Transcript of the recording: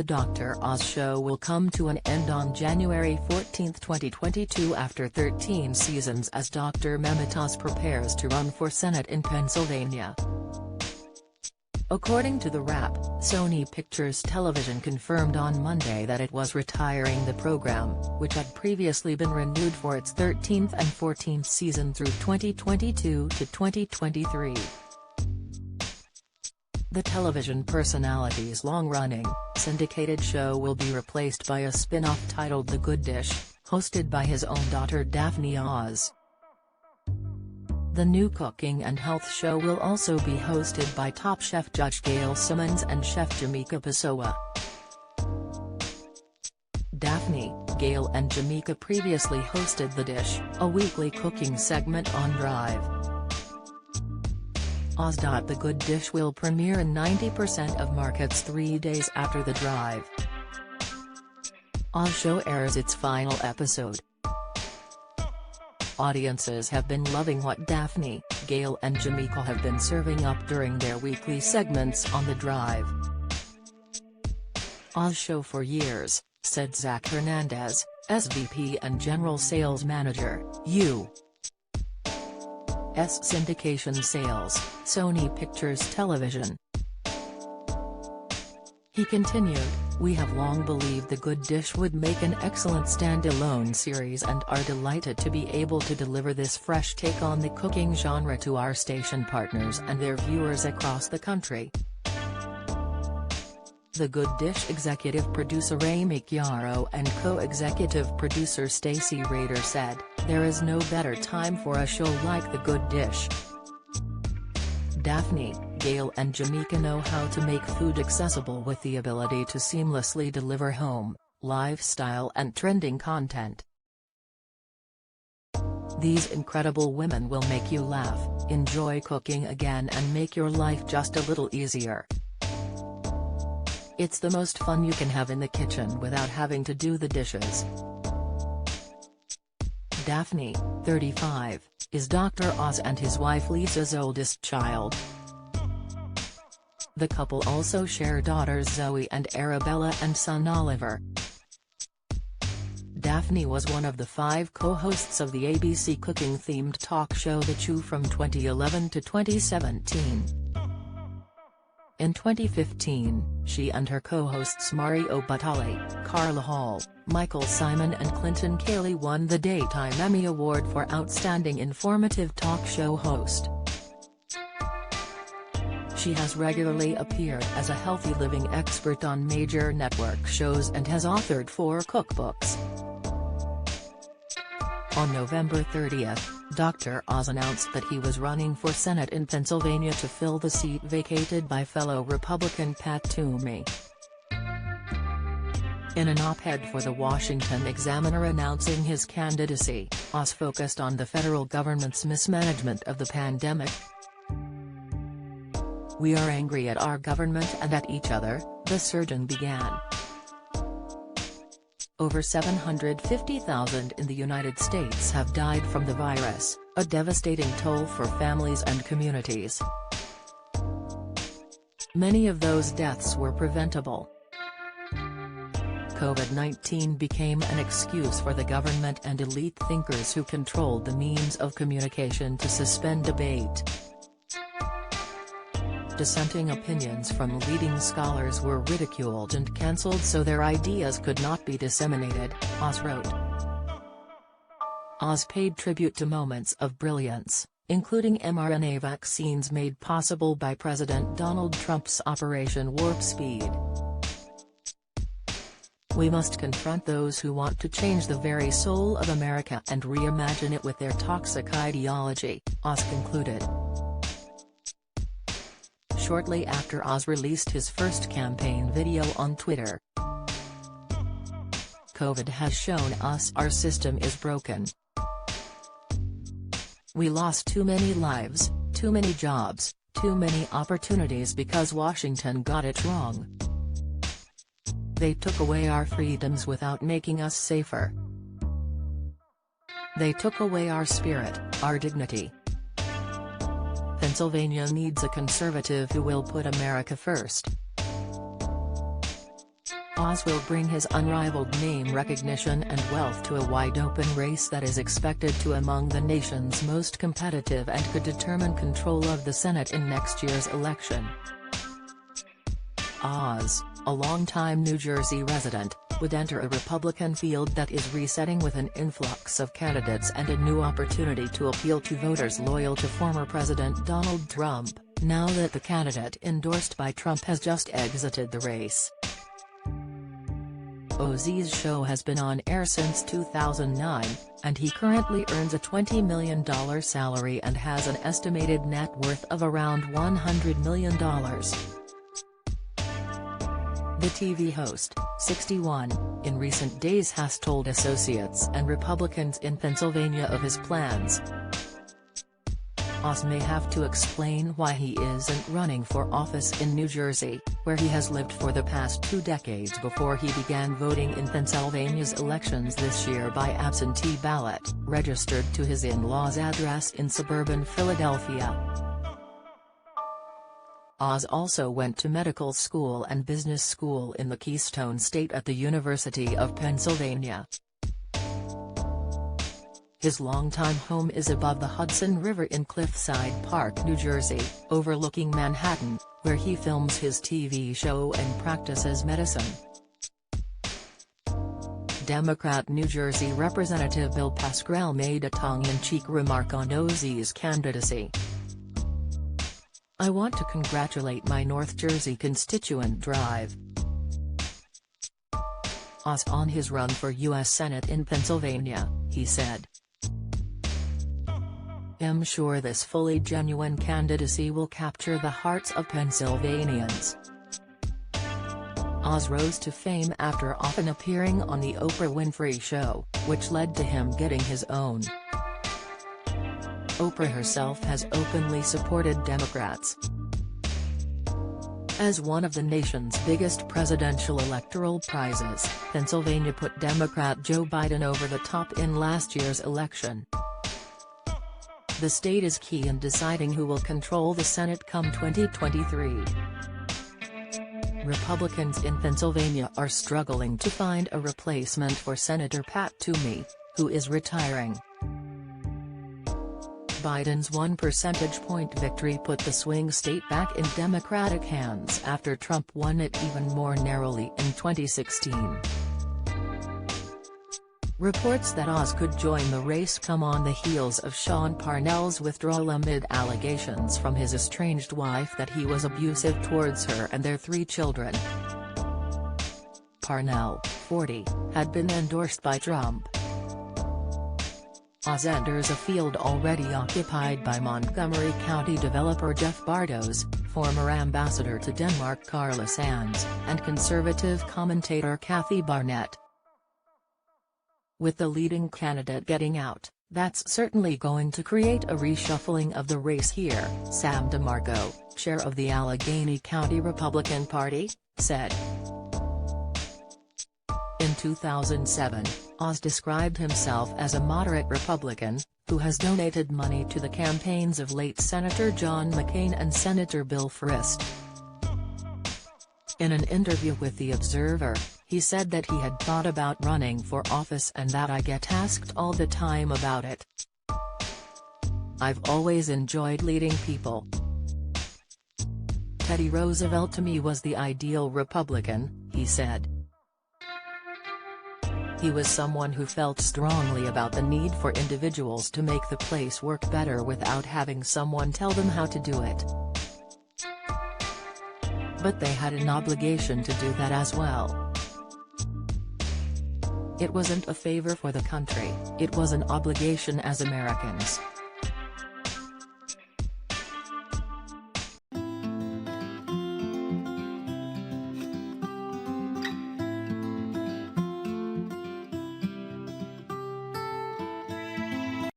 The Dr. Oz show will come to an end on January 14, 2022 after 13 seasons as Dr. Oz prepares to run for Senate in Pennsylvania. According to the Wrap, Sony Pictures Television confirmed on Monday that it was retiring the program, which had previously been renewed for its 13th and 14th season through 2022 to 2023. The television personality's long-running, syndicated show will be replaced by a spin-off titled The Good Dish, hosted by his own daughter Daphne Oz. The new cooking and health show will also be hosted by Top Chef Judge Gail Simmons and Chef Jamaica Pessoa. Daphne, Gail and Jamaica previously hosted The Dish, a weekly cooking segment on Drive. Oz. The Good Dish will premiere in 90% of markets 3 days after The Drive. Oz show airs its final episode. Audiences have been loving what Daphne, Gail and Jamaica have been serving up during their weekly segments on The Drive. Oz show for years, said Zach Hernandez, SVP and General Sales Manager, U.S. Syndication Sales, Sony Pictures Television. He continued, "We have long believed The Good Dish would make an excellent standalone series and are delighted to be able to deliver this fresh take on the cooking genre to our station partners and their viewers across the country." The Good Dish executive producer Amy Chiaro and co-executive producer Stacey Rader said, "There is no better time for a show like The Good Dish. Daphne, Gail and Jamaica know how to make food accessible with the ability to seamlessly deliver home, lifestyle and trending content. These incredible women will make you laugh, enjoy cooking again and make your life just a little easier. It's the most fun you can have in the kitchen without having to do the dishes." Daphne, 35, is Dr. Oz and his wife Lisa's oldest child. The couple also share daughters Zoe and Arabella and son Oliver. Daphne was one of the 5 co-hosts of the ABC cooking-themed talk show The Chew from 2011 to 2017. In 2015, she and her co-hosts Mario Batali, Carla Hall, Michael Simon and Clinton Cayley won the Daytime Emmy Award for Outstanding Informative Talk Show Host. She has regularly appeared as a healthy living expert on major network shows and has authored 4 cookbooks. On November 30th, Dr. Oz announced that he was running for Senate in Pennsylvania to fill the seat vacated by fellow Republican Pat Toomey. In an op-ed for the Washington Examiner announcing his candidacy, Oz focused on the federal government's mismanagement of the pandemic. "We are angry at our government and at each other," the surgeon began. Over 750,000 in the United States have died from the virus, a devastating toll for families and communities. Many of those deaths were preventable. COVID-19 became an excuse for the government and elite thinkers who controlled the means of communication to suspend debate. Dissenting opinions from leading scholars were ridiculed and cancelled so their ideas could not be disseminated, Oz wrote. Oz paid tribute to moments of brilliance, including mRNA vaccines made possible by President Donald Trump's Operation Warp Speed. "We must confront those who want to change the very soul of America and reimagine it with their toxic ideology," Oz concluded. Shortly after Oz released his first campaign video on Twitter. "COVID has shown us our system is broken. We lost too many lives, too many jobs, too many opportunities because Washington got it wrong. They took away our freedoms without making us safer. They took away our spirit, our dignity. Pennsylvania needs a conservative who will put America first." Oz will bring his unrivaled name recognition and wealth to a wide-open race that is expected to among the nation's most competitive and could determine control of the Senate in next year's election. Oz, a longtime New Jersey resident, would enter a Republican field that is resetting with an influx of candidates and a new opportunity to appeal to voters loyal to former President Donald Trump, now that the candidate endorsed by Trump has just exited the race. Oz's show has been on air since 2009, and he currently earns a $20 million salary and has an estimated net worth of around $100 million. The TV host, 61, in recent days has told associates and Republicans in Pennsylvania of his plans. Oz may have to explain why he isn't running for office in New Jersey, where he has lived for the past 2 decades before he began voting in Pennsylvania's elections this year by absentee ballot, registered to his in-laws' address in suburban Philadelphia. Oz also went to medical school and business school in the Keystone State at the University of Pennsylvania. His longtime home is above the Hudson River in Cliffside Park, New Jersey, overlooking Manhattan, where he films his TV show and practices medicine. Democrat New Jersey Representative Bill Pascrell made a tongue-in-cheek remark on Oz's candidacy. "I want to congratulate my North Jersey constituent Drive Oz on his run for U.S. Senate in Pennsylvania," he said. "I'm sure this fully genuine candidacy will capture the hearts of Pennsylvanians." Oz rose to fame after often appearing on The Oprah Winfrey Show, which led to him getting his own. Oprah herself has openly supported Democrats. As one of the nation's biggest presidential electoral prizes, Pennsylvania put Democrat Joe Biden over the top in last year's election. The state is key in deciding who will control the Senate come 2023. Republicans in Pennsylvania are struggling to find a replacement for Senator Pat Toomey, who is retiring. Biden's 1 percentage point victory put the swing state back in Democratic hands after Trump won it even more narrowly in 2016. Reports that Oz could join the race come on the heels of Sean Parnell's withdrawal amid allegations from his estranged wife that he was abusive towards her and their 3 children. Parnell, 40, had been endorsed by Trump. Oz enters a field already occupied by Montgomery County developer Jeff Bardos, former ambassador to Denmark Carla Sands, and conservative commentator Kathy Barnett. With the leading candidate getting out, that's certainly going to create a reshuffling of the race here, Sam DeMarco, chair of the Allegheny County Republican Party, said. In 2007, Oz described himself as a moderate Republican, who has donated money to the campaigns of late Senator John McCain and Senator Bill Frist. In an interview with The Observer, he said that he had thought about running for office and that "I get asked all the time about it. I've always enjoyed leading people. Teddy Roosevelt to me was the ideal Republican," he said. He was someone who felt strongly about the need for individuals to make the place work better without having someone tell them how to do it. But they had an obligation to do that as well. It wasn't a favor for the country, it was an obligation as Americans.